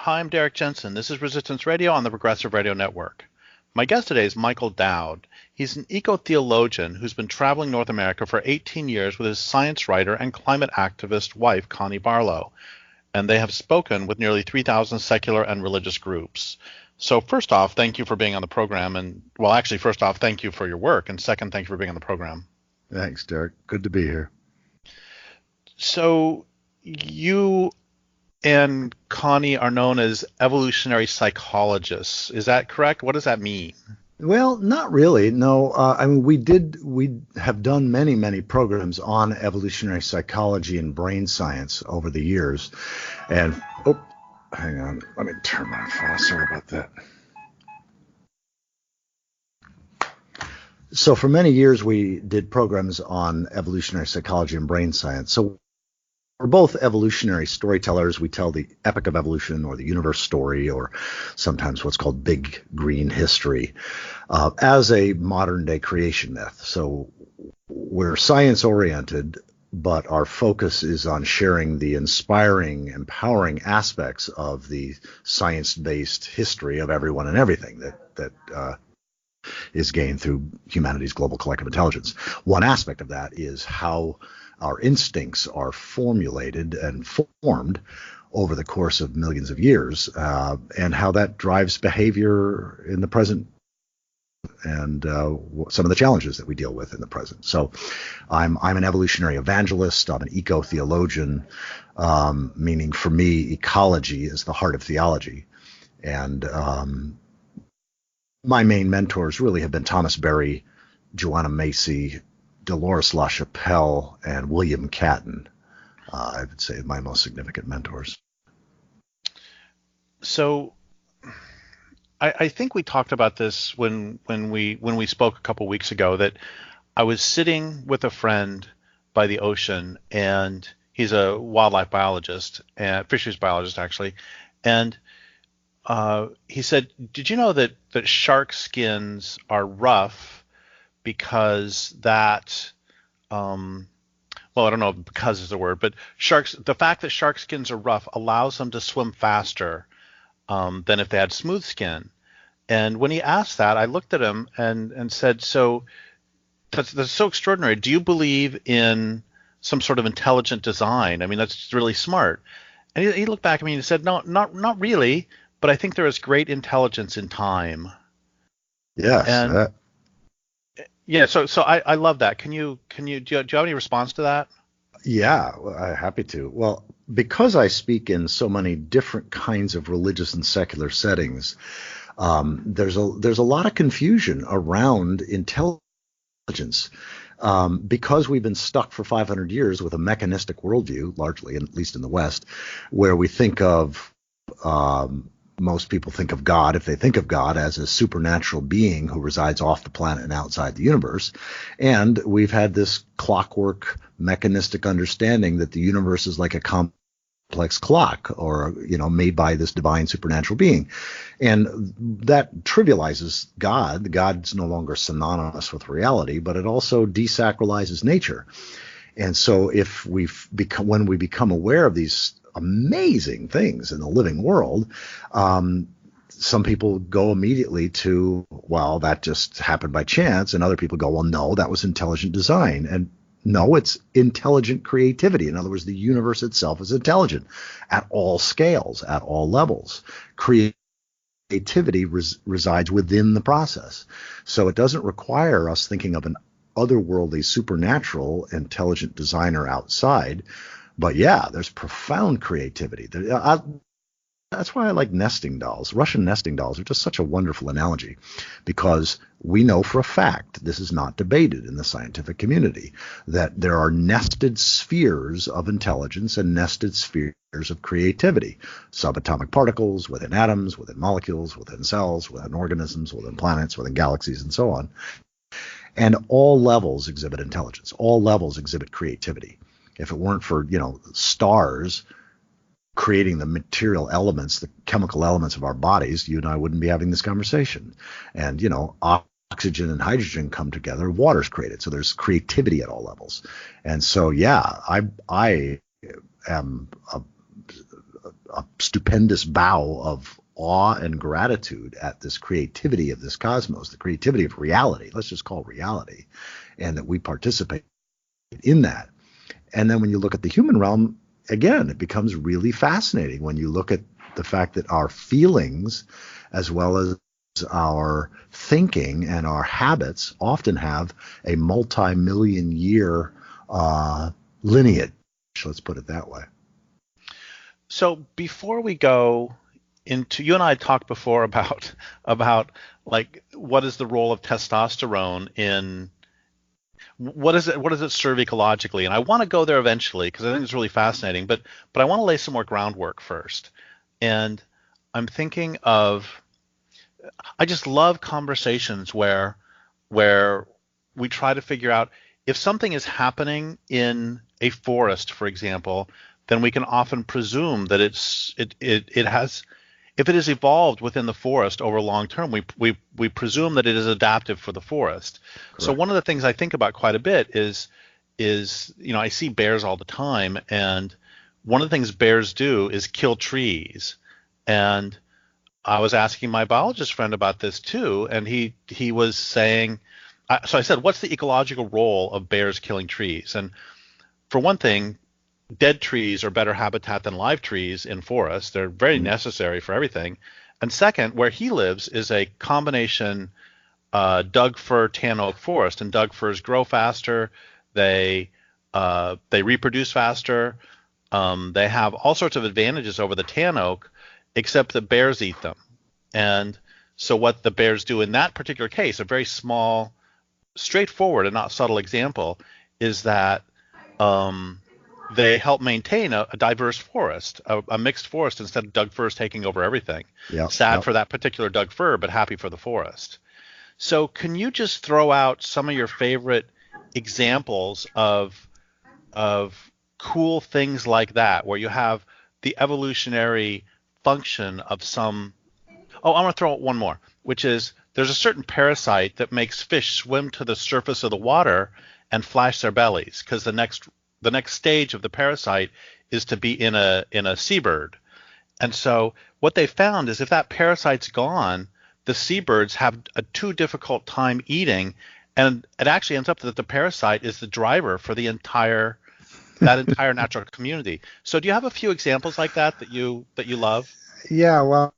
Hi, I'm Derek Jensen. This is Resistance Radio on the Progressive Radio Network. My guest today is Michael Dowd. He's an eco-theologian who's been traveling North America for 18 years with his science writer and climate activist wife, Connie Barlow, and they have spoken with nearly 3,000 secular and religious groups. So first off, thank you for being on the program. And well, actually, first off, thank you for your work. And second, thank you for being on the program. Thanks, Derek. Good to be here. So you and Connie are known as evolutionary psychologists. Is that correct? What does that mean? Well, not really. No, we have done many programs on evolutionary psychology and brain science over the years. And, hang on, let me turn my phone. Sorry about that. So for many years, we did programs on evolutionary psychology and brain science. So we're both evolutionary storytellers. We tell the epic of evolution or the universe story, or sometimes what's called big green history, as a modern day creation myth. So we're science oriented, but our focus is on sharing the inspiring, empowering aspects of the science-based history of everyone and everything that is gained through humanity's global collective intelligence. One aspect of that is how our instincts are formulated and formed over the course of millions of years, and how that drives behavior in the present and some of the challenges that we deal with in the present. So I'm an evolutionary evangelist. I'm an eco-theologian, meaning for me, ecology is the heart of theology. And my main mentors really have been Thomas Berry, Joanna Macy, Dolores LaChapelle, and William Catton. I would say my most significant mentors. So I think we talked about this when we spoke a couple weeks ago, that I was sitting with a friend by the ocean, and he's a wildlife biologist, and fisheries biologist actually, and he said, "Did you know that shark skins are rough because that, well, I don't know if because is the word, but the fact that shark skins are rough allows them to swim faster than if they had smooth skin." And when he asked that, I looked at him and said, "So that's so extraordinary. Do you believe in some sort of intelligent design? I mean, that's really smart." And he looked back at me and he said, "No, not really, but I think there is great intelligence in time." Yes. And yeah, so I love that. Do you have any response to that? Yeah, happy to. Well, because I speak in so many different kinds of religious and secular settings, there's a lot of confusion around intelligence, because we've been stuck for 500 years with a mechanistic worldview, largely, at least in the West, where we think of most people think of God, if they think of God, as a supernatural being who resides off the planet and outside the universe. And we've had this clockwork mechanistic understanding that the universe is like a complex clock, or, made by this divine supernatural being. And that trivializes God. God's no longer synonymous with reality, but it also desacralizes nature. And so when we become aware of these amazing things in the living world, some people go immediately to, well, that just happened by chance, and other people go, well, no, that was intelligent design. And no, it's intelligent creativity. In other words, the universe itself is intelligent at all scales, at all levels. Creativity resides within the process. So it doesn't require us thinking of an otherworldly, supernatural, intelligent designer outside. But yeah, there's profound creativity. That's why I like nesting dolls. Russian nesting dolls are just such a wonderful analogy, because we know for a fact, this is not debated in the scientific community, that there are nested spheres of intelligence and nested spheres of creativity. Subatomic particles within atoms, within molecules, within cells, within organisms, within planets, within galaxies, and so on. And all levels exhibit intelligence. All levels exhibit creativity. If it weren't for, stars creating the material elements, the chemical elements of our bodies, you and I wouldn't be having this conversation. And, oxygen and hydrogen come together, water's created. So there's creativity at all levels. And so, yeah, I am a stupendous bow of awe and gratitude at this creativity of this cosmos, the creativity of reality. Let's just call it reality, and that we participate in that. And then when you look at the human realm, again, it becomes really fascinating when you look at the fact that our feelings, as well as our thinking and our habits, often have a multi-million year lineage. Let's put it that way. So before we go into, you and I talked before about like what is the role of testosterone in what does it serve ecologically? And I want to go there eventually because I think it's really fascinating, but I want to lay some more groundwork first. And I'm thinking of, I just love conversations where we try to figure out if something is happening in a forest, for example, then we can often presume that it has, if it has evolved within the forest over long term, we presume that it is adaptive for the forest. Correct. So one of the things I think about quite a bit is I see bears all the time, and one of the things bears do is kill trees. And I was asking my biologist friend about this too, and he was saying, so I said, what's the ecological role of bears killing trees? And for one thing, dead trees are better habitat than live trees in forests. They're very necessary for everything. And second, where he lives is a combination Doug fir tan oak forest, and Doug firs grow faster. They reproduce faster. They have all sorts of advantages over the tan oak, except that bears eat them. And so what the bears do in that particular case, a very small, straightforward and not subtle example, is that they help maintain a diverse forest, a mixed forest, instead of Doug firs taking over everything. Yep, Sad yep. for that particular Doug fir, but happy for the forest. So can you just throw out some of your favorite examples of cool things like that, where you have the evolutionary function of some. Oh, I'm going to throw out one more, which is there's a certain parasite that makes fish swim to the surface of the water and flash their bellies, because the next stage of the parasite is to be in a seabird. And so what they found is if that parasite's gone, the seabirds have a too difficult time eating, and it actually ends up that the parasite is the driver for that entire natural community. So do you have a few examples like that you love? Yeah, well,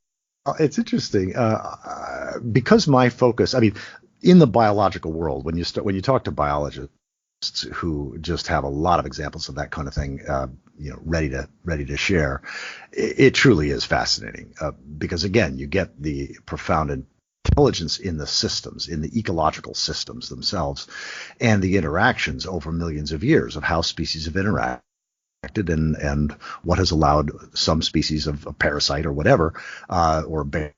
it's interesting because my focus, I mean, in the biological world, when you talk to biologists who just have a lot of examples of that kind of thing, ready to share, it truly is fascinating because again, you get the profound intelligence in the systems, in the ecological systems themselves, and the interactions over millions of years of how species have interacted. And what has allowed some species of a parasite or whatever, or bear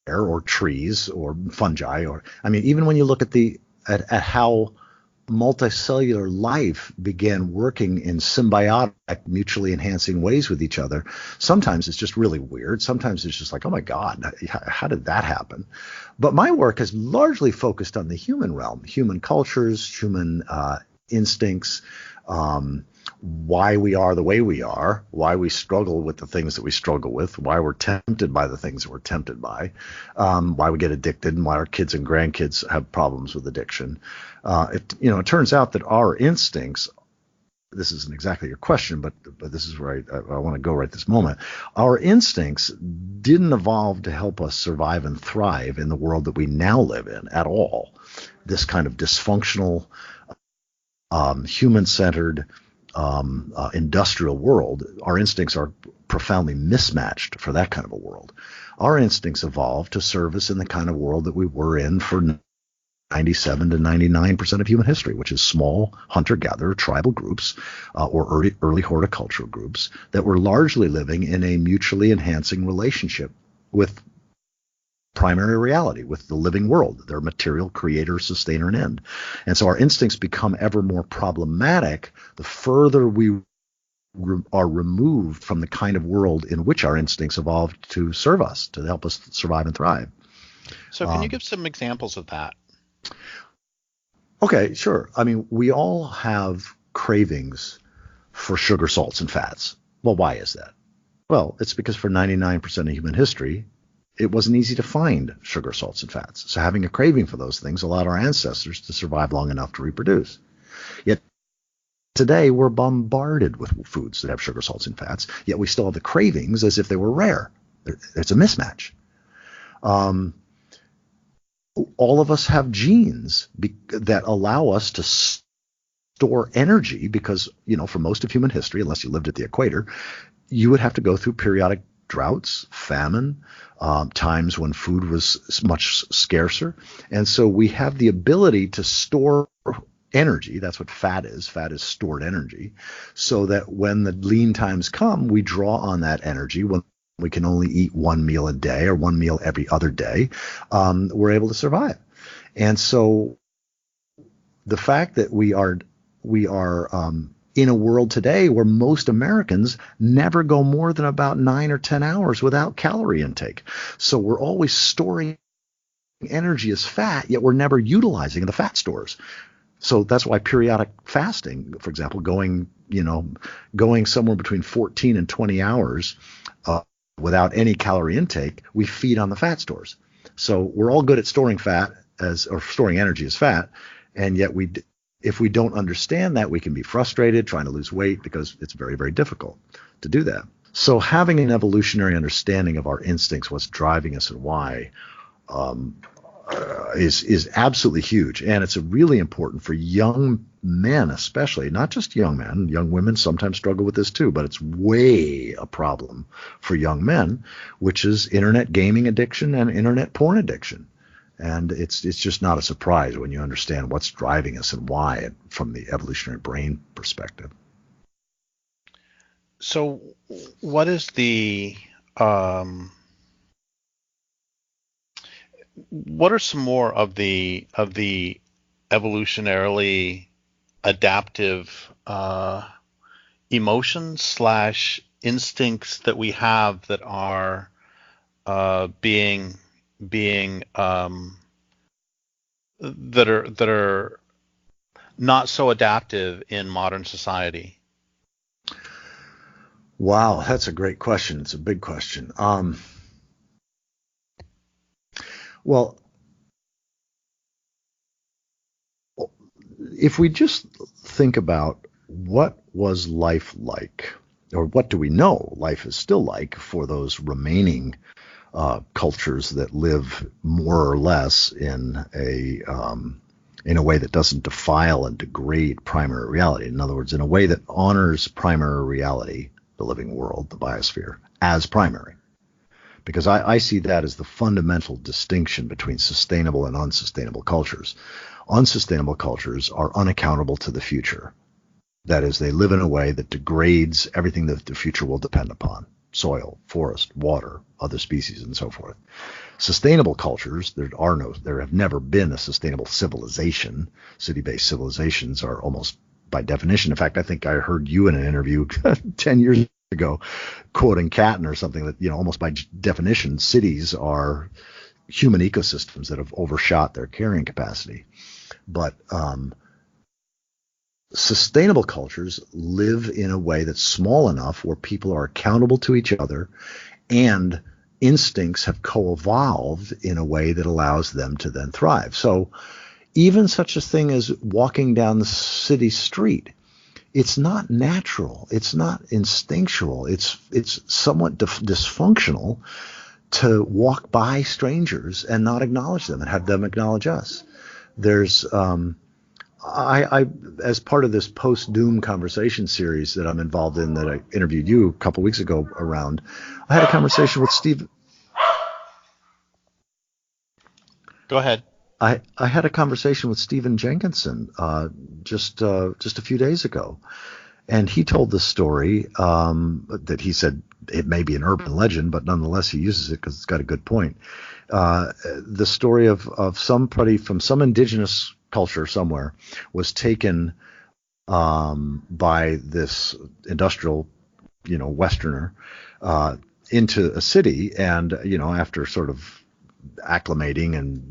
or trees or fungi, or I mean, even when you look at how multicellular life began working in symbiotic, mutually enhancing ways with each other, sometimes it's just really weird. Sometimes it's just like, oh my God, how did that happen? But my work has largely focused on the human realm, human cultures, human instincts, why we are the way we are, why we struggle with the things that we struggle with, why we're tempted by the things that we're tempted by, why we get addicted, and why our kids and grandkids have problems with addiction. It turns out that our instincts, this isn't exactly your question, but this is where I want to go right this moment. Our instincts didn't evolve to help us survive and thrive in the world that we now live in at all. This kind of dysfunctional, human-centered, industrial world, our instincts are profoundly mismatched for that kind of a world. Our instincts evolved to serve us in the kind of world that we were in for 97 to 99% of human history, which is small hunter-gatherer tribal groups or early horticultural groups that were largely living in a mutually enhancing relationship with primary reality, with the living world, their material creator, sustainer, and end. And so our instincts become ever more problematic the further we are removed from the kind of world in which our instincts evolved to serve us, to help us survive and thrive. So can you give some examples of that? Okay, sure. I mean, we all have cravings for sugar, salts, and fats. Well, why is that? Well, it's because for 99% of human history, it wasn't easy to find sugar, salts, and fats. So having a craving for those things allowed our ancestors to survive long enough to reproduce. Yet today, we're bombarded with foods that have sugar, salts, and fats, yet we still have the cravings as if they were rare. It's a mismatch. All of us have genes that allow us to store energy because, for most of human history, unless you lived at the equator, you would have to go through periodic droughts, famine, times when food was much scarcer. And so we have the ability to store energy. That's what fat is. Fat is stored energy. So that when the lean times come, we draw on that energy. When we can only eat one meal a day or one meal every other day, we're able to survive. And so the fact that we are in a world today where most Americans never go more than about 9 or 10 hours without calorie intake. So we're always storing energy as fat, yet we're never utilizing the fat stores. So that's why periodic fasting, for example, going somewhere between 14 and 20 hours without any calorie intake, we feed on the fat stores. So we're all good at storing storing energy as fat, and yet if we don't understand that, we can be frustrated trying to lose weight because it's very, very difficult to do that. So having an evolutionary understanding of our instincts, what's driving us and why, is absolutely huge. And it's really important for young men, especially, not just young men. Young women sometimes struggle with this too, but it's way a problem for young men, which is internet gaming addiction and internet porn addiction. And it's just not a surprise when you understand what's driving us and why from the evolutionary brain perspective. So what is what are some more of the evolutionarily adaptive emotions / instincts that we have that are being that are not so adaptive in modern society? Wow, that's a great question. It's a big question. Well, if we just think about what was life like, or what do we know life is still like for those remaining cultures that live more or less in a way that doesn't defile and degrade primary reality. In other words, in a way that honors primary reality, the living world, the biosphere, as primary. Because I see that as the fundamental distinction between sustainable and unsustainable cultures. Unsustainable cultures are unaccountable to the future. That is, they live in a way that degrades everything that the future will depend upon: soil, forest, water, other species, and so forth. Sustainable cultures, there have never been a sustainable civilization. City-based civilizations are almost by definition. In fact, I think I heard you in an interview 10 years ago quoting Catton or something that, almost by definition, cities are human ecosystems that have overshot their carrying capacity. But sustainable cultures live in a way that's small enough where people are accountable to each other and instincts have co-evolved in a way that allows them to then thrive. So even such a thing as walking down the city street, it's not natural. It's not instinctual. It's somewhat dysfunctional to walk by strangers and not acknowledge them and have them acknowledge us. There's I as part of this post-doom conversation series that I'm involved in, that I interviewed you a couple weeks ago around, I had a conversation with Steve. Go ahead. I had a conversation with Stephen Jenkinson just a few days ago, and he told the story that he said it may be an urban legend, but nonetheless he uses it because it's got a good point. The story of somebody from some indigenous culture somewhere was taken by this industrial, Westerner into a city, and after sort of acclimating and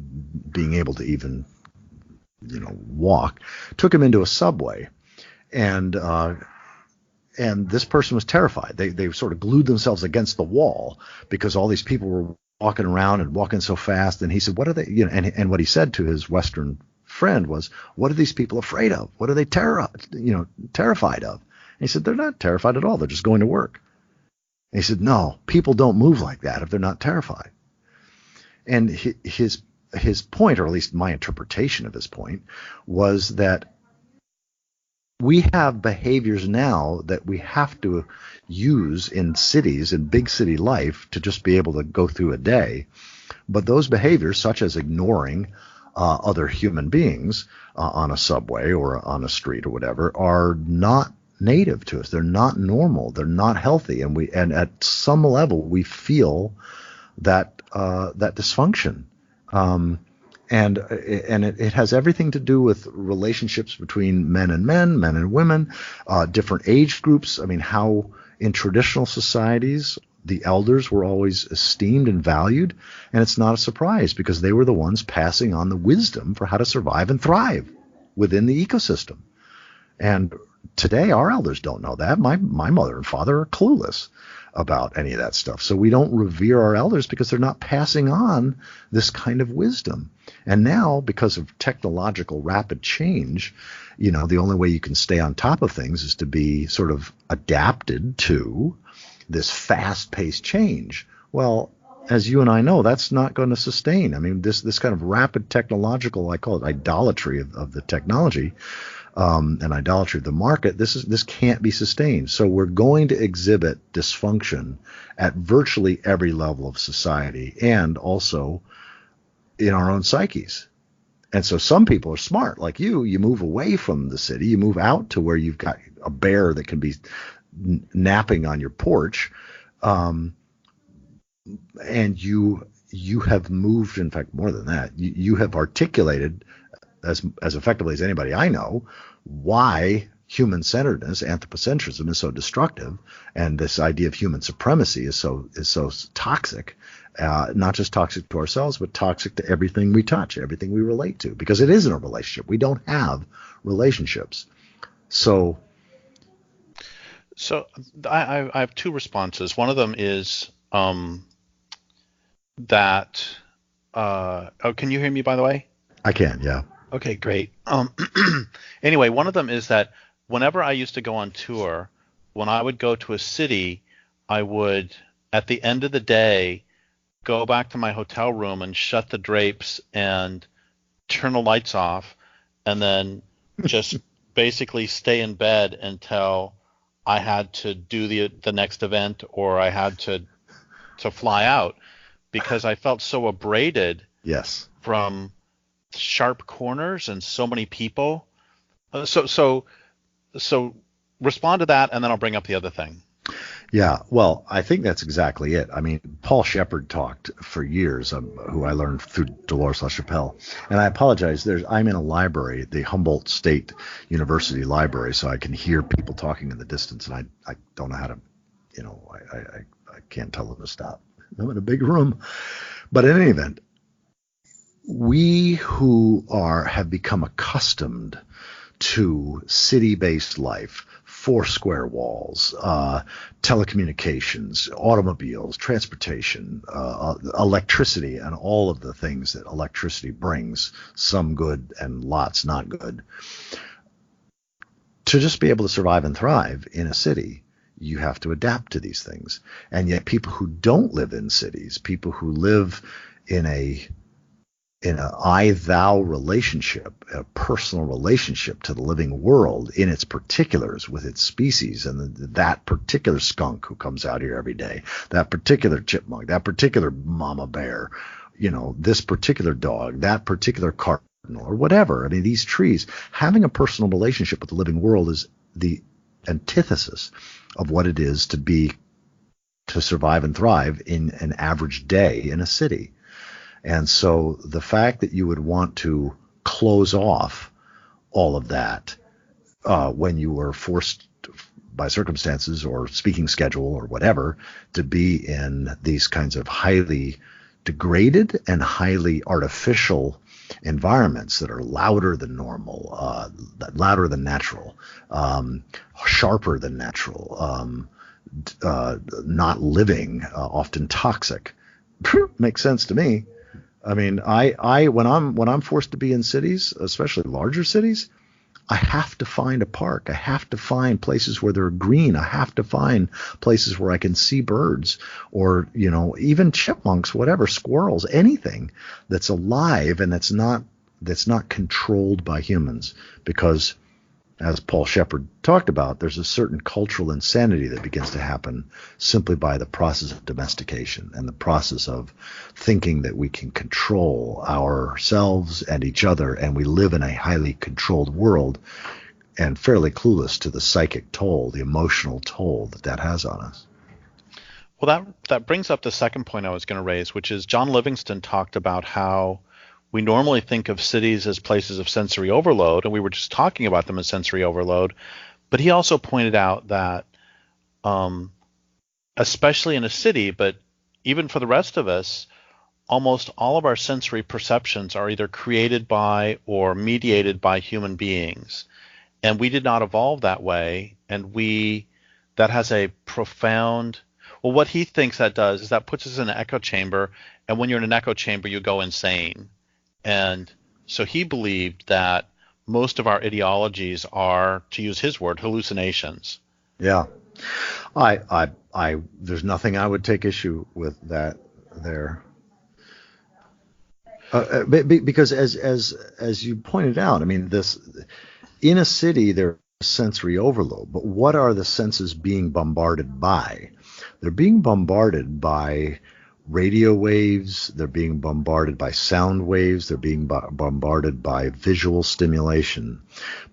being able to even walk, took him into a subway and and this person was terrified. They sort of glued themselves against the wall because all these people were walking around and walking so fast. And he said, what are they, and what he said to his Western friend was, what are these people afraid of? What are they terrified of? And he said, they're not terrified at all. They're just going to work. And he said, no, people don't move like that if they're not terrified. And his point, or at least my interpretation of his point, was that we have behaviors now that we have to use in cities, in big city life, to just be able to go through a day. But those behaviors, such as ignoring other human beings on a subway or on a street or whatever, are not native to us. They're not normal. They're not healthy. And at some level, we feel that dysfunction. And it has everything to do with relationships between men and women, different age groups. I mean, how in traditional societies, the elders were always esteemed and valued. And it's not a surprise because they were the ones passing on the wisdom for how to survive and thrive within the ecosystem. And today, our elders don't know that. My mother and father are clueless about any of that stuff. So we don't revere our elders because they're not passing on this kind of wisdom. And now, because of technological rapid change, the only way you can stay on top of things is to be sort of adapted to this fast-paced change. Well, as you and I know, that's not going to sustain. I mean, this kind of rapid technological, I call it idolatry of the technology, and idolatry of the market, this can't be sustained. So we're going to exhibit dysfunction at virtually every level of society and also in our own psyches. And so some people are smart, like you move away from the city, you move out to where you've got a bear that can be napping on your porch, and you have moved, in fact, more than that, you have articulated as effectively as anybody I know why human-centeredness, anthropocentrism, is so destructive, and this idea of human supremacy is so toxic, not just toxic to ourselves, but toxic to everything we touch, everything we relate to, because it isn't a relationship. We don't have relationships. So I have two responses. One of them is that. Can you hear me, by the way? I can, yeah. Okay, great. Anyway, one of them is that whenever I used to go on tour, when I would go to a city, I would, at the end of the day, go back to my hotel room and shut the drapes and turn the lights off, and then just basically stay in bed until I had to do the next event or I had to fly out, because I felt so abraded. Yes. From sharp corners and so many people. So respond to that, and then I'll bring up the other thing. Yeah, well, I think that's exactly it. I mean, Paul Shepard talked for years, who I learned through Dolores LaChapelle. And I apologize, I'm in a library, the Humboldt State University Library, so I can hear people talking in the distance, and I don't know how to, I can't tell them to stop. I'm in a big room. But in any event, we who have become accustomed to city-based life, four square walls, telecommunications, automobiles, transportation, electricity, and all of the things that electricity brings, some good and lots not good, to just be able to survive and thrive in a city, you have to adapt to these things. And yet people who don't live in cities, people who live in a I-thou relationship, a personal relationship to the living world in its particulars with its species, and that particular skunk who comes out here every day, that particular chipmunk, that particular mama bear, this particular dog, that particular cardinal, or whatever. I mean, these trees, having a personal relationship with the living world is the antithesis of what it is to survive and thrive in an average day in a city. And so the fact that you would want to close off all of that when you were forced by circumstances or speaking schedule or whatever to be in these kinds of highly degraded and highly artificial environments that are louder than normal, louder than natural, sharper than natural, not living, often toxic. Makes sense to me. I mean, when I'm forced to be in cities, especially larger cities, I have to find a park. I have to find places where they're green. I have to find places where I can see birds or, even chipmunks, whatever, squirrels, anything that's alive and that's not controlled by humans. Because as Paul Shepard talked about, there's a certain cultural insanity that begins to happen simply by the process of domestication and the process of thinking that we can control ourselves and each other, and we live in a highly controlled world and fairly clueless to the psychic toll, the emotional toll that has on us. Well, that brings up the second point I was going to raise, which is John Livingston talked about how we normally think of cities as places of sensory overload, and we were just talking about them as sensory overload. But he also pointed out that, especially in a city, but even for the rest of us, almost all of our sensory perceptions are either created by or mediated by human beings. And we did not evolve that way, and that has a profound... Well, what he thinks that does is that puts us in an echo chamber, and when you're in an echo chamber, you go insane. And so he believed that most of our ideologies are, to use his word, hallucinations. Yeah. There's nothing I would take issue with that there. Because as you pointed out, I mean, in a city, there's sensory overload, but what are the senses being bombarded by? They're being bombarded by radio waves, they're being bombarded by sound waves, they're being bombarded by visual stimulation,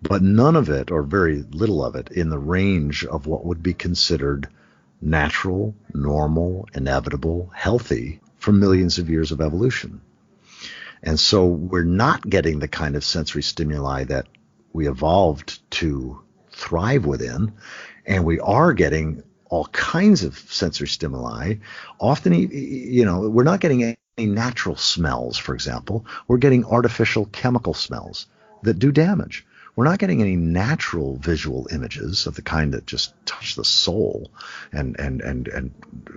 but none of it, or very little of it, in the range of what would be considered natural, normal, inevitable, healthy for millions of years of evolution. And so we're not getting the kind of sensory stimuli that we evolved to thrive within, and we are getting all kinds of sensory stimuli. Often, we're not getting any natural smells, for example. We're getting artificial chemical smells that do damage. We're not getting any natural visual images of the kind that just touch the soul and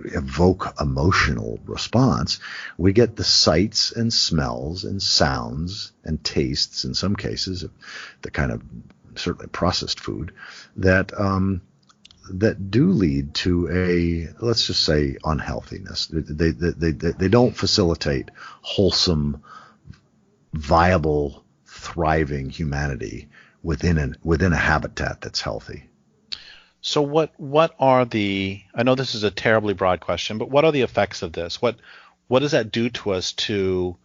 evoke emotional response. We get the sights and smells and sounds and tastes, in some cases, the kind of certainly processed food that do lead to a, let's just say, unhealthiness. They don't facilitate wholesome, viable, thriving humanity within a habitat that's healthy. So what are the, I know this is a terribly broad question, but what are the effects of this? What does that do to us to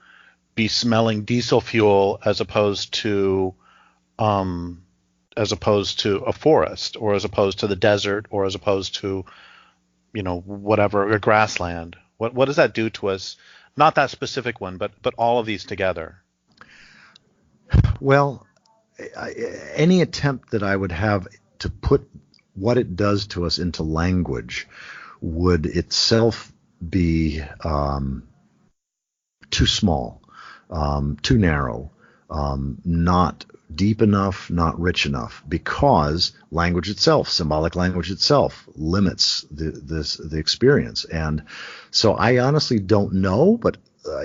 be smelling diesel fuel as opposed to a forest, or as opposed to the desert, or as opposed to, whatever, a grassland? What does that do to us? Not that specific one, but all of these together. Well, any attempt that I would have to put what it does to us into language would itself be too small, too narrow, not deep enough, not rich enough, because language itself, symbolic language itself, limits the experience. And so I honestly don't know, but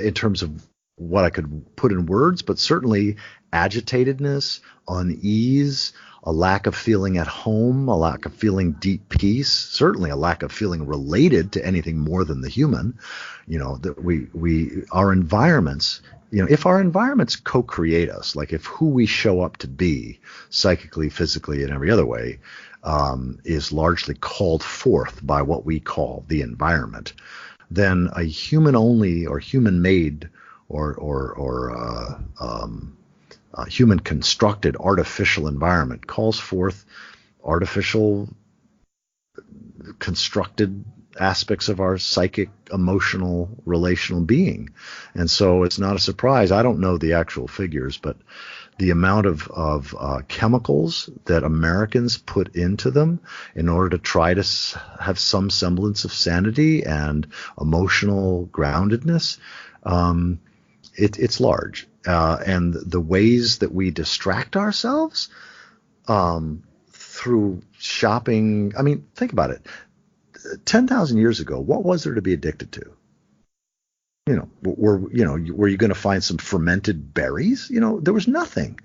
in terms of what I could put in words, but certainly agitatedness, unease, a lack of feeling at home, a lack of feeling deep peace, certainly a lack of feeling related to anything more than the human. That our environments, if our environments co-create us, like if who we show up to be psychically, physically, and every other way is largely called forth by what we call the environment, then a human-only or human-made or human-constructed artificial environment calls forth artificial constructed aspects of our psychic, emotional, relational being. And so it's not a surprise. I don't know the actual figures, but the amount of chemicals that Americans put into them in order to try to have some semblance of sanity and emotional groundedness It's large, and the ways that we distract ourselves through shopping. I mean, think about it. 10,000 years ago, what was there to be addicted to? Were you going to find some fermented berries? There was nothing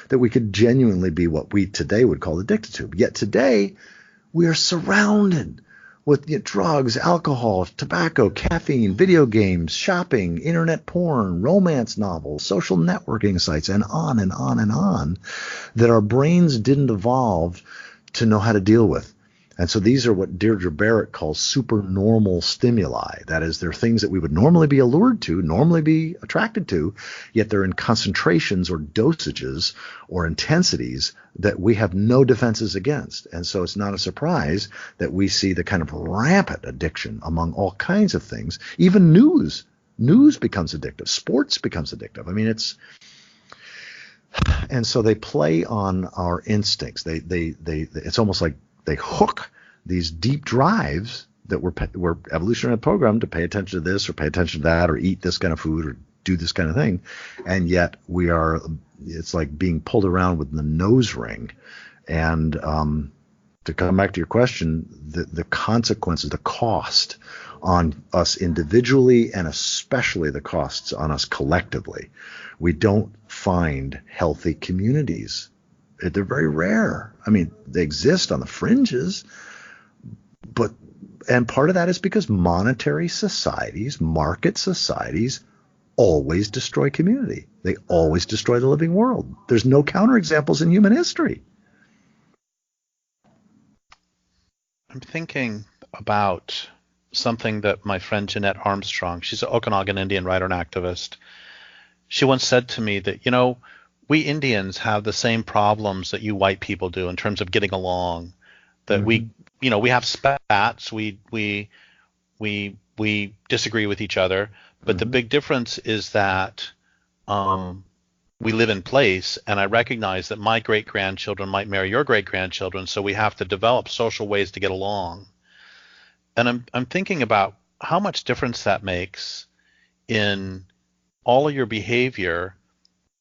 that we could genuinely be what we today would call addicted to. Yet today, we are surrounded with drugs, alcohol, tobacco, caffeine, video games, shopping, internet porn, romance novels, social networking sites, and on and on and on, that our brains didn't evolve to know how to deal with. And so these are what Deirdre Barrett calls supernormal stimuli. That is, they're things that we would normally be allured to, normally be attracted to, yet they're in concentrations or dosages or intensities that we have no defenses against. And so it's not a surprise that we see the kind of rampant addiction among all kinds of things. Even news. News becomes addictive. Sports becomes addictive. I mean, and so they play on our instincts. It's almost like they hook these deep drives that we're evolutionarily programmed to pay attention to this or pay attention to that or eat this kind of food or do this kind of thing. And yet it's like being pulled around with the nose ring. And to come back to your question, the consequences, the cost on us individually and especially the costs on us collectively. We don't find healthy communities. They're very rare. I mean, they exist on the fringes, and part of that is because monetary societies, market societies, always destroy community. They always destroy the living world. There's no counterexamples in human history. I'm thinking about something that my friend Jeanette Armstrong, she's an Okanagan Indian writer and activist. She once said to me that, we Indians have the same problems that you white people do in terms of getting along. That we have spats, we disagree with each other, but the big difference is that we live in place, and I recognize that my great-grandchildren might marry your great-grandchildren, so we have to develop social ways to get along. And I'm thinking about how much difference that makes in all of your behavior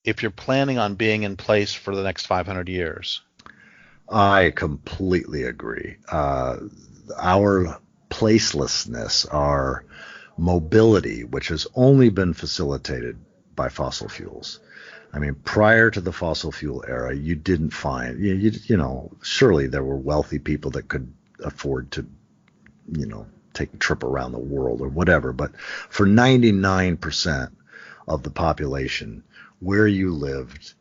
if you're planning on being in place for the next 500 years. I completely agree. Our placelessness, our mobility, which has only been facilitated by fossil fuels. I mean, prior to the fossil fuel era, you didn't find, surely there were wealthy people that could afford to, take a trip around the world or whatever. But for 99% of the population, where you lived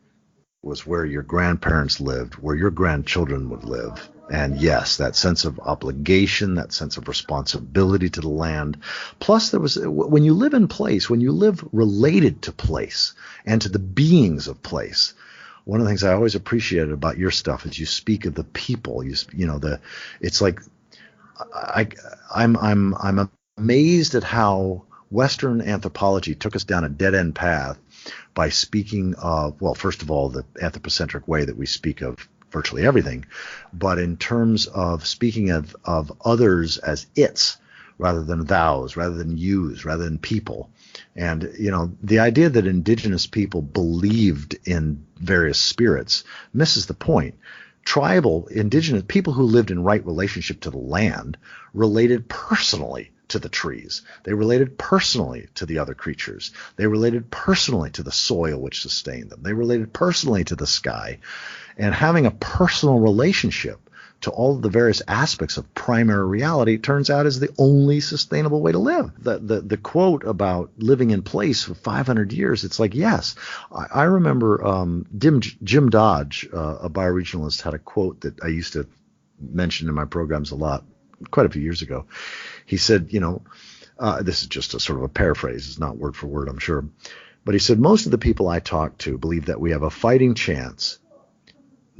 was where your grandparents lived, where your grandchildren would live. And yes, that sense of obligation, that sense of responsibility to the land. Plus, when you live in place, when you live related to place and to the beings of place, one of the things I always appreciated about your stuff is you speak of the people. It's like I'm amazed at how Western anthropology took us down a dead-end path by speaking of, well, first of all, the anthropocentric way that we speak of virtually everything, but in terms of speaking of others as its rather than thous, rather than yous, rather than people. And, the idea that indigenous people believed in various spirits misses the point. Tribal, indigenous people who lived in right relationship to the land related personally to the trees. They related personally to the other creatures. They related personally to the soil which sustained them. They related personally to the sky. And having a personal relationship to all of the various aspects of primary reality turns out is the only sustainable way to live. The quote about living in place for 500 years, it's like, yes. I remember Jim Dodge, a bioregionalist, had a quote that I used to mention in my programs a lot, quite a few years ago. He said, this is just a sort of a paraphrase. It's not word for word, I'm sure. But he said, most of the people I talk to believe that we have a fighting chance.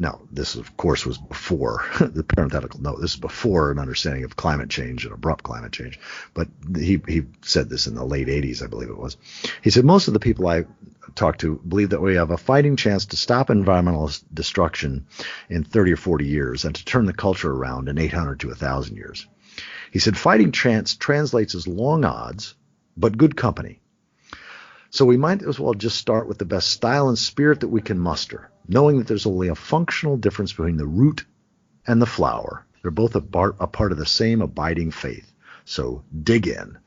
Now, this, of course, was before the parenthetical note. This is before an understanding of climate change and abrupt climate change. But he said this in the late 80s, I believe it was. He said, most of the people I talk to believe that we have a fighting chance to stop environmental destruction in 30 or 40 years and to turn the culture around in 800 to 1,000 years. He said, fighting chance translates as long odds, but good company. So we might as well just start with the best style and spirit that we can muster, knowing that there's only a functional difference between the root and the flower. They're both a part of the same abiding faith. So dig in.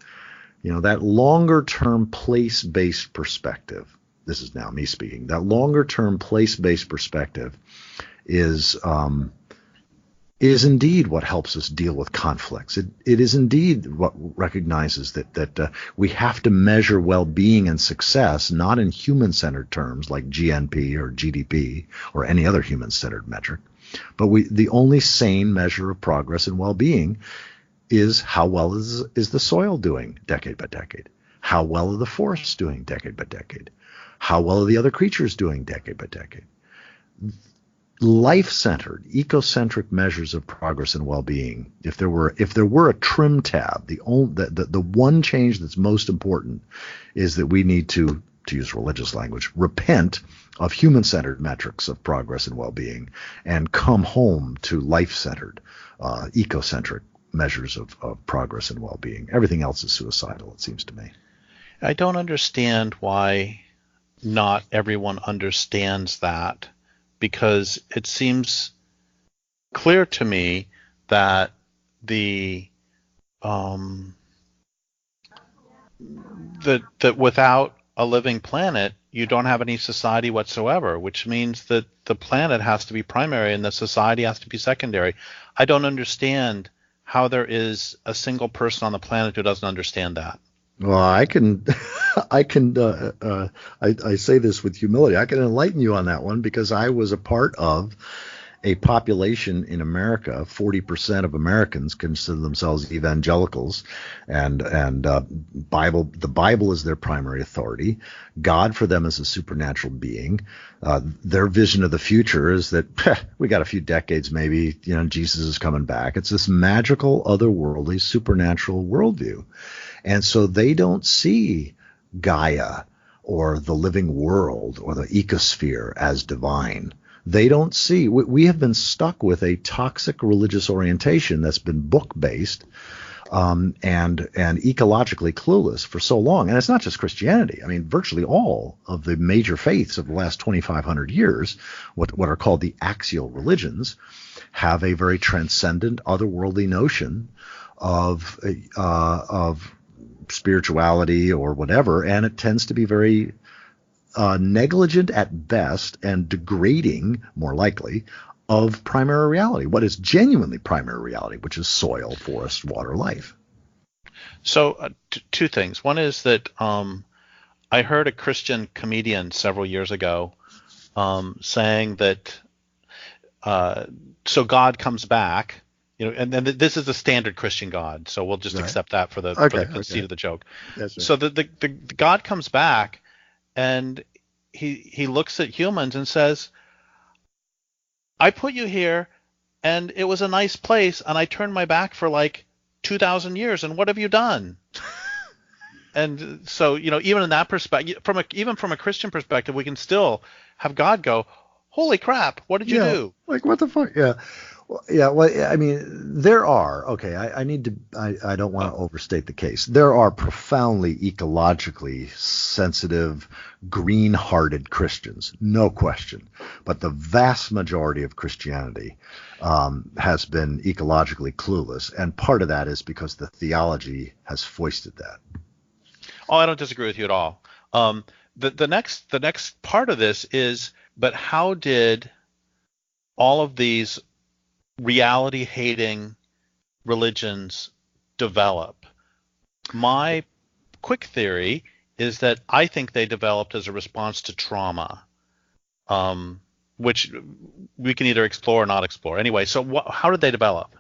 That longer-term place-based perspective, this is now me speaking, that longer-term place-based perspective is indeed what helps us deal with conflicts. It is indeed what recognizes that we have to measure well-being and success not in human-centered terms like GNP or GDP or any other human-centered metric, but the only sane measure of progress and well-being is how well is the soil doing decade by decade? How well are the forests doing decade by decade? How well are the other creatures doing decade by decade? Life-centered, ecocentric measures of progress and well-being. If there were a trim tab, the one change that's most important is that we need to use religious language, repent of human-centered metrics of progress and well-being, and come home to life-centered, ecocentric measures of progress and well-being. Everything else is suicidal, it seems to me. I don't understand why not everyone understands that, because it seems clear to me that that without a living planet, you don't have any society whatsoever, which means that the planet has to be primary and the society has to be secondary. I don't understand how there is a single person on the planet who doesn't understand that. Well, I say this with humility. I can enlighten you on that one because I was a part of a population in America. 40% of Americans consider themselves evangelicals, and the Bible is their primary authority. God for them is a supernatural being. Their vision of the future is that we got a few decades, maybe, Jesus is coming back. It's this magical, otherworldly, supernatural worldview. And so they don't see Gaia or the living world or the ecosphere as divine. They don't see. We have been stuck with a toxic religious orientation that's been book-based and ecologically clueless for so long. And it's not just Christianity. I mean, virtually all of the major faiths of the last 2,500 years, what are called the axial religions, have a very transcendent, otherworldly notion of spirituality or whatever, and it tends to be very negligent at best and degrading, more likely, of primary reality, what is genuinely primary reality, which is soil, forest, water, life. So two things. One is that I heard a Christian comedian several years ago saying that so God comes back, and then this is the standard Christian God, so we'll just accept that for the conceit of the joke. That's right. So the God comes back, and he looks at humans and says, I put you here, and it was a nice place, and I turned my back for like 2,000 years, and what have you done? And so, even in that perspective, even from a Christian perspective, we can still have God go, holy crap, what did you do? Like, what the fuck? Yeah. Well, I mean, there are, I don't want to overstate the case. There are profoundly ecologically sensitive, green-hearted Christians, no question. But the vast majority of Christianity has been ecologically clueless, and part of that is because the theology has foisted that. Oh, I don't disagree with you at all. The next part of this is, but how did all of these reality-hating religions develop? My quick theory is that I think they developed as a response to trauma, which we can either explore or not explore. Anyway, so how did they develop?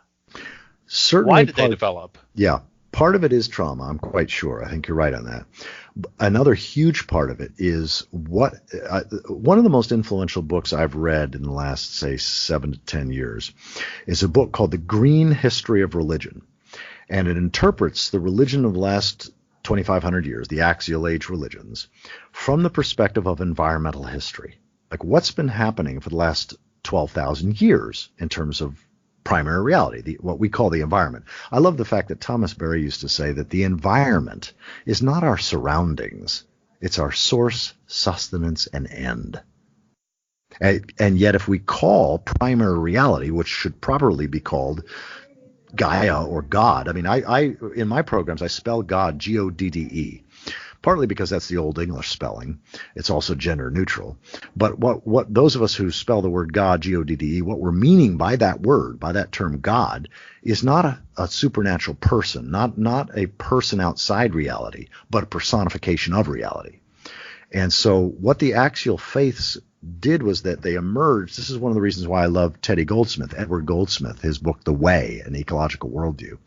Certainly. Why did they develop? Yeah, part of it is trauma. I'm quite sure. I think you're right on that. Another huge part of it is one of the most influential books I've read in the last, say, 7 to 10 years is a book called The Green History of Religion. And it interprets the religion of the last 2,500 years, the axial age religions, from the perspective of environmental history. Like, what's been happening for the last 12,000 years in terms of primary reality, what we call the environment. I love the fact that Thomas Berry used to say that the environment is not our surroundings. It's our source, sustenance, and end. And yet if we call primary reality, which should properly be called Gaia or God, I mean, I in my programs, I spell God Godde, partly because that's the old English spelling. It's also gender neutral. But what those of us who spell the word God, Godde, what we're meaning by that word, by that term God, is not a supernatural person, not a person outside reality, but a personification of reality. And so what the axial faiths did was that they emerged. This is one of the reasons why I love Edward Goldsmith, his book, The Way, An Ecological Worldview.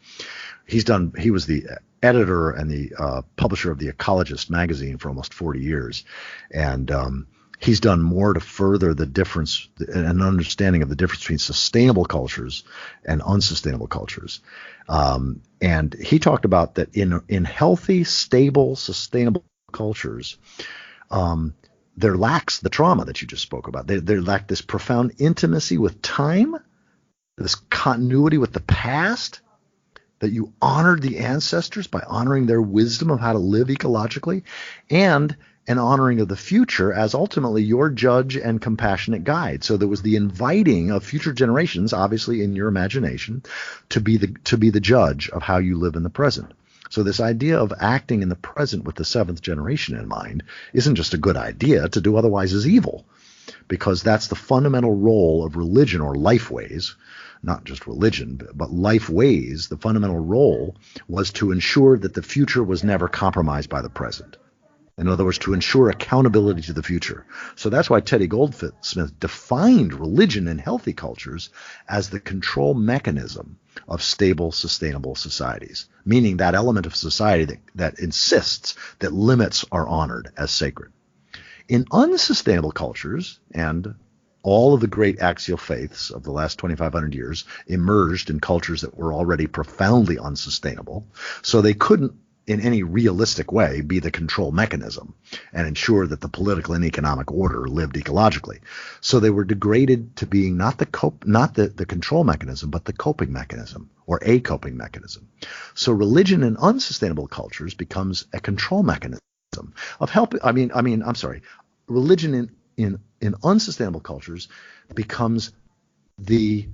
He was the editor and the publisher of the Ecologist magazine for almost 40 years. And he's done more to further the difference, an understanding of the difference between sustainable cultures and unsustainable cultures. And he talked about that in healthy, stable, sustainable cultures, there lacks the trauma that you just spoke about. There lack this profound intimacy with time, this continuity with the past, that you honored the ancestors by honoring their wisdom of how to live ecologically, and an honoring of the future as ultimately your judge and compassionate guide. So there was the inviting of future generations, obviously in your imagination, to be the judge of how you live in the present. So this idea of acting in the present with the seventh generation in mind isn't just a good idea. To do otherwise is evil, because that's the fundamental role of religion or life ways, not just religion, but life ways. The fundamental role was to ensure that the future was never compromised by the present. In other words, to ensure accountability to the future. So that's why Teddy Goldsmith defined religion in healthy cultures as the control mechanism of stable, sustainable societies, meaning that element of society that insists that limits are honored as sacred. In unsustainable cultures, and all of the great axial faiths of the last 2,500 years emerged in cultures that were already profoundly unsustainable, so they couldn't in any realistic way be the control mechanism and ensure that the political and economic order lived ecologically. So they were degraded to being not the control mechanism, but the coping mechanism, or a coping mechanism. So religion in unsustainable cultures becomes a control mechanism of help. Religion in unsustainable cultures becomes the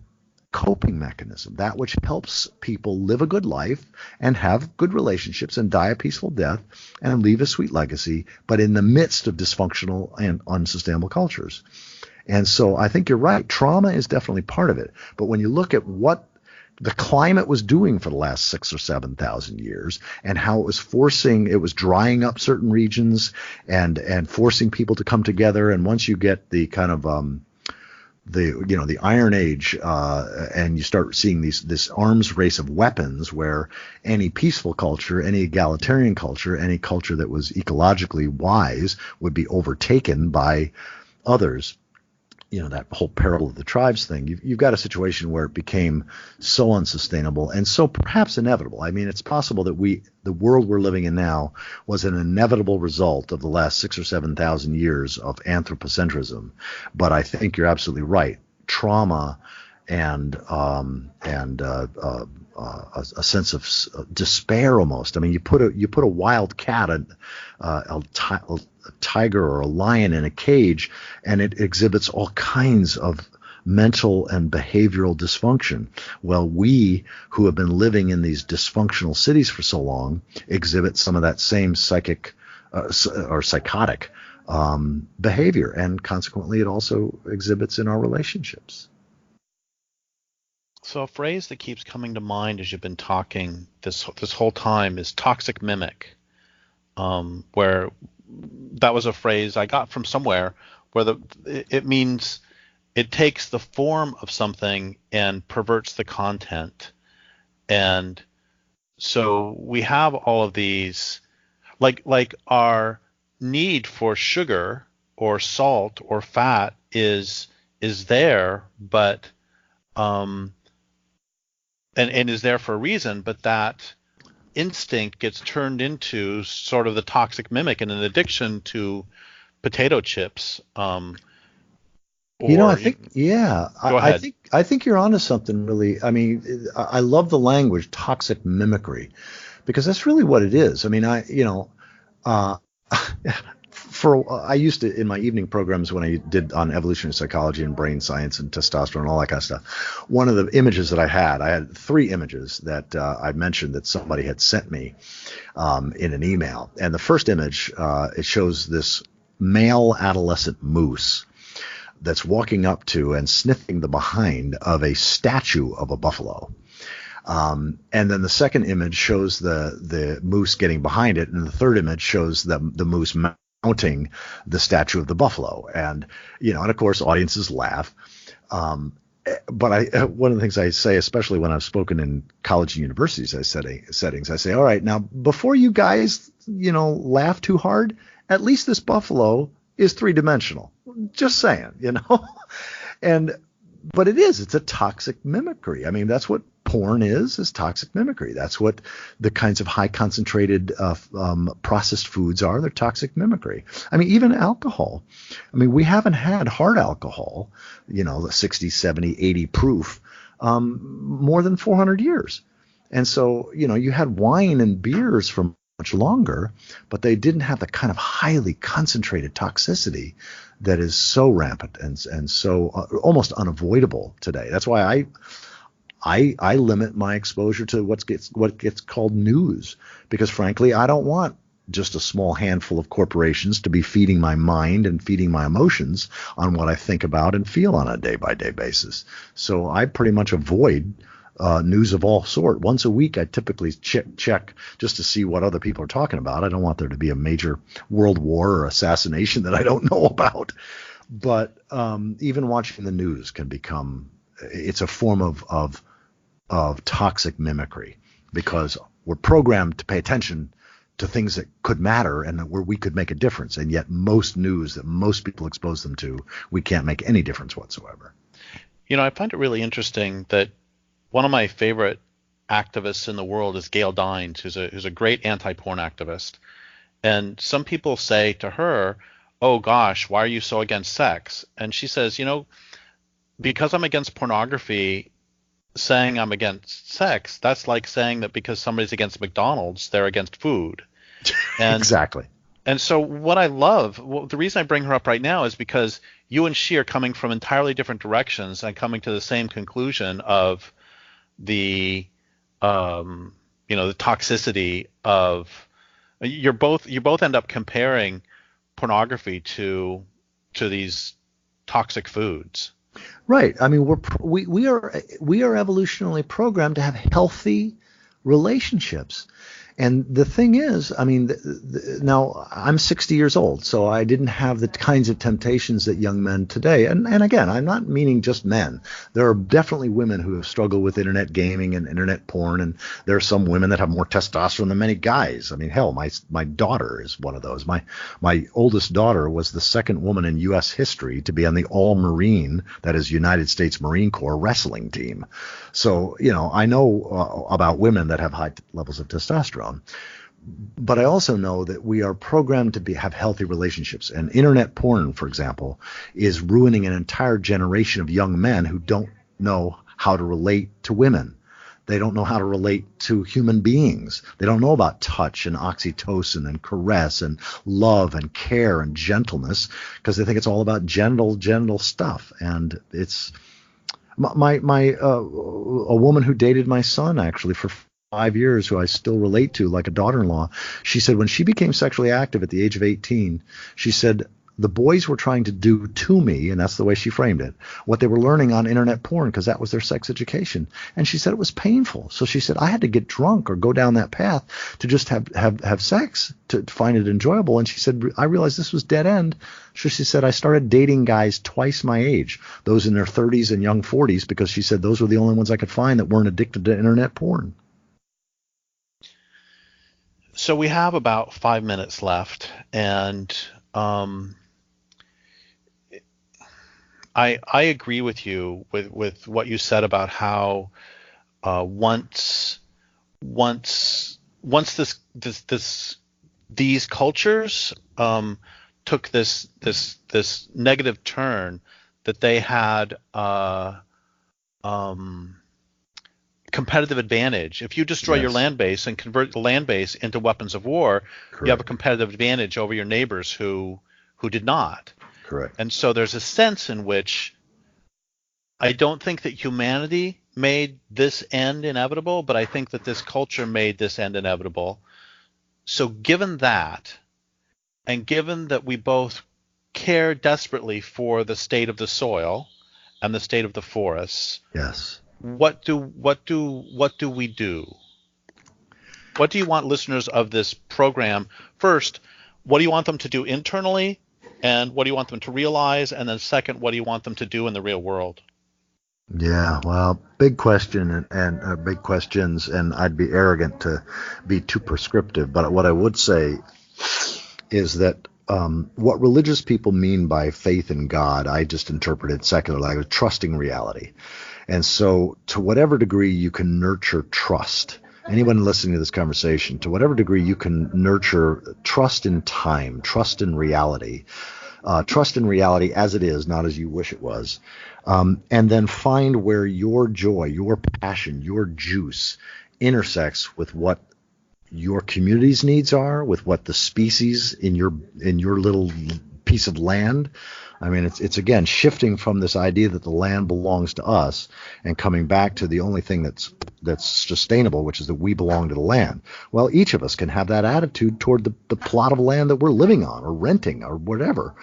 coping mechanism, that which helps people live a good life and have good relationships and die a peaceful death and leave a sweet legacy, but in the midst of dysfunctional and unsustainable cultures. And so I think you're right. Trauma is definitely part of it. But when you look at what the climate was doing for the last 6,000 or 7,000 years, and how it was drying up certain regions and forcing people to come together. And once you get the kind of the Iron Age, and you start seeing this arms race of weapons, where any peaceful culture, any egalitarian culture, any culture that was ecologically wise would be overtaken by others. That whole parable of the tribes thing. You've got a situation where it became so unsustainable and so perhaps inevitable. I mean, it's possible that the world we're living in now was an inevitable result of the last 6,000 or 7,000 years of anthropocentrism. But I think you're absolutely right. Trauma and a sense of despair almost. I mean, you put a wild cat, a tiger or a lion in a cage, and it exhibits all kinds of mental and behavioral dysfunction. Well, we who have been living in these dysfunctional cities for so long exhibit some of that same psychotic behavior, and consequently it also exhibits in our relationships. So a phrase that keeps coming to mind as you've been talking this whole time is toxic mimic, where that was a phrase I got from somewhere, where it means it takes the form of something and perverts the content. And so we have all of these, like our need for sugar or salt or fat is there, but and is there for a reason, but that instinct gets turned into sort of the toxic mimic and an addiction to potato chips. I think you're onto something really. I mean, I love the language toxic mimicry, because that's really what it is. I mean, I used to, in my evening programs when I did on evolutionary psychology and brain science and testosterone and all that kind of stuff, one of the images that I had 3 images that I mentioned that somebody had sent me in an email. And the first image, it shows this male adolescent moose that's walking up to and sniffing the behind of a statue of a buffalo. And then the second image shows the moose getting behind it, and the third image shows the moose mounting the statue of the buffalo. And and of course audiences laugh. But one of the things I say, especially when I've spoken in college and universities settings, I say, all right, now before you guys laugh too hard, at least this buffalo is 3-dimensional. Just saying, But it's a toxic mimicry. I mean, that's what porn is toxic mimicry. That's what the kinds of high concentrated processed foods are. They're toxic mimicry. I mean, even alcohol. I mean, we haven't had hard alcohol, the 60, 70, 80 proof, more than 400 years. And so, you had wine and beers from much longer, but they didn't have the kind of highly concentrated toxicity that is so rampant and so almost unavoidable today. That's why I limit my exposure to what gets called news, because frankly, I don't want just a small handful of corporations to be feeding my mind and feeding my emotions on what I think about and feel on a day-by-day basis. So I pretty much avoid news of all sort. Once a week, I typically check just to see what other people are talking about. I don't want there to be a major world war or assassination that I don't know about. But even watching the news can become, it's a form of toxic mimicry, because we're programmed to pay attention to things that could matter and where we could make a difference. And yet most news that most people expose them to, we can't make any difference whatsoever. I find it really interesting that one of my favorite activists in the world is Gail Dines, who's a great anti-porn activist. And some people say to her, "Oh gosh, why are you so against sex?" And she says, because I'm against pornography, saying I'm against sex, that's like saying that because somebody's against McDonald's, they're against food. And exactly. And so what I love, the reason I bring her up right now is because you and she are coming from entirely different directions and coming to the same conclusion of the the toxicity of you both end up comparing pornography to these toxic foods. Right. I mean, we are evolutionarily programmed to have healthy relationships. And the thing is, I mean, now I'm 60 years old, so I didn't have the kinds of temptations that young men today. And again, I'm not meaning just men. There are definitely women who have struggled with internet gaming and internet porn, and there are some women that have more testosterone than many guys. I mean, hell, my daughter is one of those. My oldest daughter was the second woman in U.S. history to be on the All-Marine, that is United States Marine Corps wrestling team. So, I know about women that have high levels of testosterone. But I also know that we are programmed to have healthy relationships. And internet porn, for example, is ruining an entire generation of young men who don't know how to relate to women. They don't know how to relate to human beings. They don't know about touch and oxytocin and caress and love and care and gentleness, because they think it's all about genital stuff. And it's a woman who dated my son actually for 5 years, who I still relate to like a daughter-in-law. She said when she became sexually active at the age of 18, she said the boys were trying to do to me, and that's the way she framed it, what they were learning on internet porn, because that was their sex education. And she said it was painful. So she said I had to get drunk or go down that path to just have sex to find it enjoyable. And she said I realized this was dead end. So she said I started dating guys twice my age, those in their 30s and young 40s, because she said those were the only ones I could find that weren't addicted to internet porn. So we have about 5 minutes left, and I agree with you with what you said about how once these cultures took this negative turn, that they had competitive advantage. If you destroy your Yes. land base and convert the land base into weapons of war, you have a Correct. competitive advantage over your neighbors who did not. Correct. And so there's a sense in which I don't think that humanity made this end inevitable, but I think that this culture made this end inevitable. So given that, and given that we both care desperately for the state of the soil and the state of the forests, Yes. what do we do? What do you want listeners of this program? First, what do you want them to do internally? And what do you want them to realize? And then second, what do you want them to do in the real world? Yeah, well, big question and big questions, and I'd be arrogant to be too prescriptive. But what I would say is that what religious people mean by faith in God, I just interpreted secular language, trusting reality. And so, to whatever degree you can nurture trust, anyone listening to this conversation, to whatever degree you can nurture trust in time, trust in reality as it is, not as you wish it was, and then find where your joy, your passion, your juice intersects with what your community's needs are, with what the species in your little piece of land. I mean, it's again shifting from this idea that the land belongs to us and coming back to the only thing that's sustainable, which is that we belong to the land. Well, each of us can have that attitude toward the plot of land that we're living on or renting or whatever.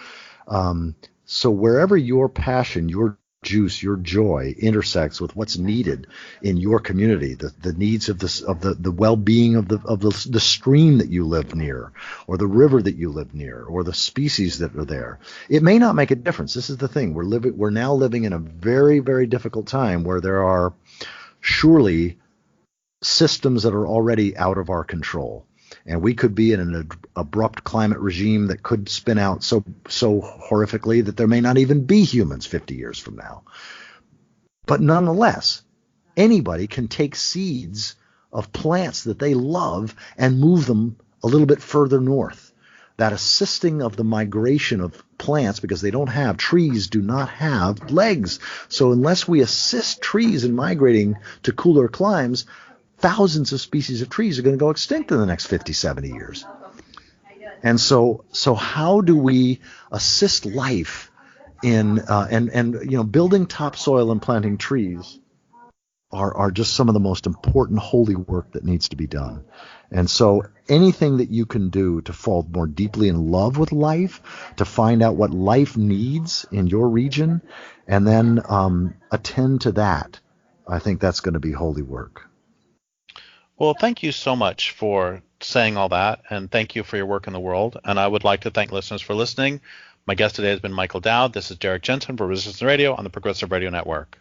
So wherever your passion, your juice, your joy intersects with what's needed in your community, the needs of the well-being of the stream that you live near, or the river that you live near, or the species that are there. It may not make a difference. This is the thing. We're now living in a very, very difficult time where there are surely systems that are already out of our control. And we could be in an abrupt climate regime that could spin out so horrifically that there may not even be humans 50 years from now. But nonetheless, anybody can take seeds of plants that they love and move them a little bit further north. That assisting of the migration of plants, because trees do not have legs. So unless we assist trees in migrating to cooler climes, thousands of species of trees are going to go extinct in the next 50, 70 years. And so how do we assist life in building topsoil and planting trees are just some of the most important holy work that needs to be done. And so anything that you can do to fall more deeply in love with life, to find out what life needs in your region, and then attend to that, I think that's going to be holy work. Well, thank you so much for saying all that, and thank you for your work in the world. And I would like to thank listeners for listening. My guest today has been Michael Dowd. This is Derek Jensen for Resistance Radio on the Progressive Radio Network.